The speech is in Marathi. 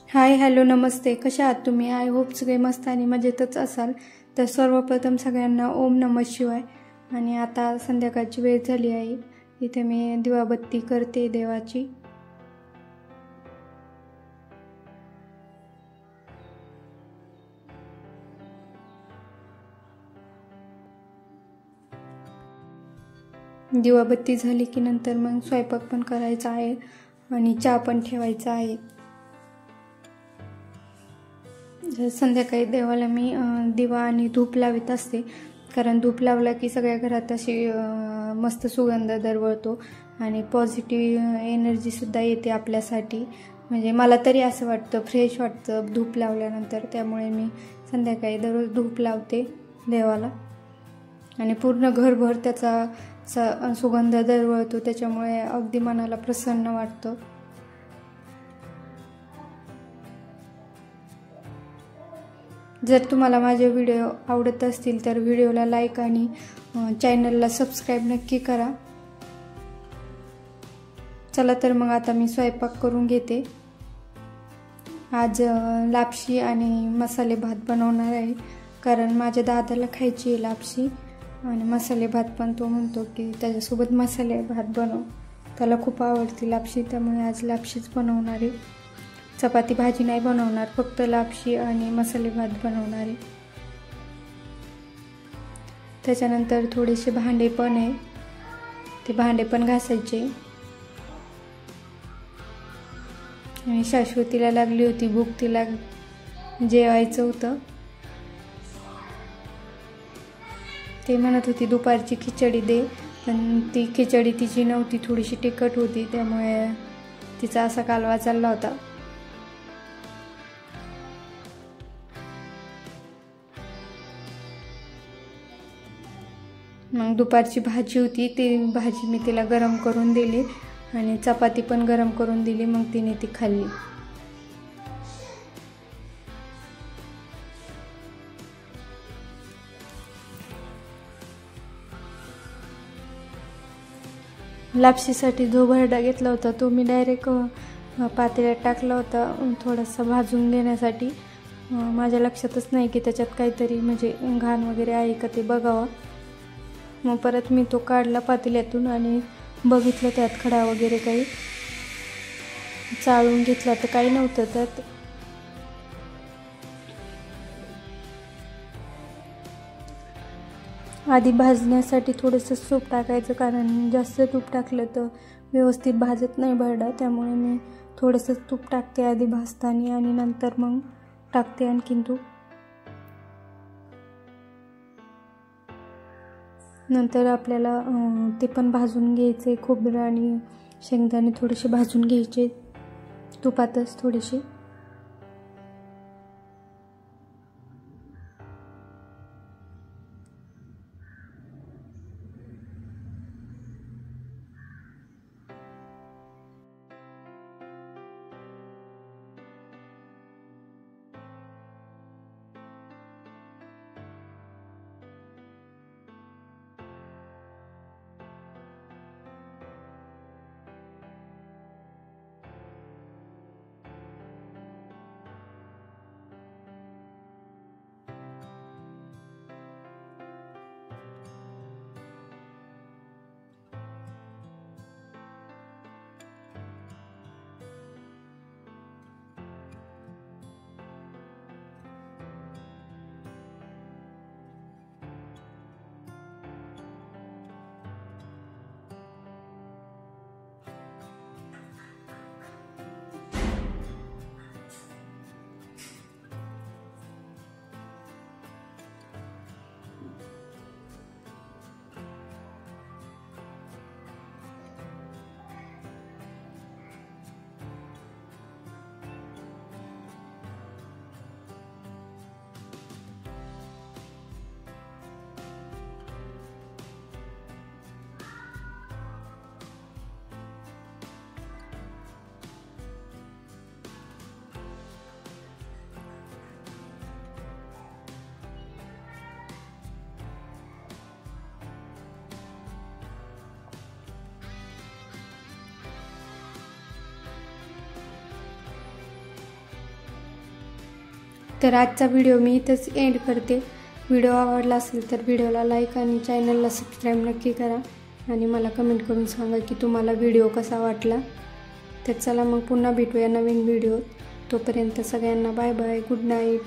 हाय हॅलो नमस्ते. कशा आहात तुम्ही? आय होप सगळे मस्त आणि मजेतच असाल. तर सर्वप्रथम सगळ्यांना ओम नमः शिवाय. आणि आता संध्याकाळची वेळ झाली आहे. इथे मी दिवाबत्ती करते देवाची. दिवाबत्ती झाली की नंतर मग स्वयंपाक पण करायचा आहे आणि चहा पण ठेवायचा आहे. संध्याकाळी देवाला मी दिवा आणि धूप लावित असते, कारण धूप लावला की सगळ्या घरात अशी मस्त सुगंध दरवळतो आणि पॉझिटिव्ह एनर्जीसुद्धा येते आपल्यासाठी. म्हणजे मला तरी असं वाटतं, फ्रेश वाटतं धूप लावल्यानंतर. त्यामुळे मी संध्याकाळी दररोज धूप लावते देवाला आणि पूर्ण घरभर त्याचा सुगंध दरवळतो. त्याच्यामुळे अगदी मनाला प्रसन्न वाटतं. जर तुम्हाला माझे व्हिडिओ आवडत असतील तर व्हिडिओला लाईक आणि चॅनलला सबस्क्राईब नक्की करा. चला तर मग आता मी स्वयंपाक करून घेते. आज लापशी आणि मसाले भात बनवणार आहे, कारण माझ्या दादाला खायची आहे लापशी आणि मसाले भात. पण तो म्हणतो की त्याच्यासोबत मसाले भात बनव, त्याला खूप आवडती लापशी. त्यामुळे आज लापशीच बनवणार आहे. चपाती भाजी नाही बनवणार, फक्त लापशी आणि मसाले भात बनवणार आहे. त्याच्यानंतर थोडेसे भांडे पण आहे, ते भांडे पण घासायचे. आणि शाश्वतीला लागली होती भूक, तिला जेवायचं होतं. ते म्हणत होती दुपारची खिचडी दे, पण ती खिचडी तिची नव्हती, थोडीशी तिखट होती. त्यामुळे तिचा असा कालवा चालला होता. मग दुपारची भाजी होती, ती भाजी मी तिला गरम करून दिली आणि चपाती पण गरम करून दिली. मग तिने ती खाल्ली. लापशीसाठी जो भरडा घेतला होता तो मी डायरेक्ट पातेल्यात टाकला होता थोडासा भाजून घेण्यासाठी. माझ्या लक्षातच नाही की त्याच्यात काहीतरी म्हणजे घाण वगैरे आहे का ते बघावं. मग परत मी तो काढला पातेल्यातून आणि बघितलं त्यात खडा वगैरे काही. चाळून घेतला तर काही नव्हतं त्यात. आधी भाजण्यासाठी थोडंसं तूप टाकायचं, कारण जास्त तूप टाकलं तर व्यवस्थित भाजत नाही भरडा. त्यामुळे मी थोडंसं तूप टाकते आधी भाजताना आणि नंतर मग टाकते आणखीन तूप. नंतर आपल्याला ते पण भाजून घ्यायचे. खोबरं आणि शेंगदाणे थोडेसे भाजून घ्यायचे तुपातच थोडेसे. तर आजचा व्हिडिओ मी इथंच एंड करते. व्हिडिओ आवडला असेल तर व्हिडिओला लाईक आणि चॅनलला सबस्क्राईब नक्की करा आणि मला कमेंट करून सांगा की तुम्हाला व्हिडिओ कसा वाटला. तर चला मग पुन्हा भेटूया नवीन व्हिडिओ. तोपर्यंत सगळ्यांना बाय बाय, गुड नाईट.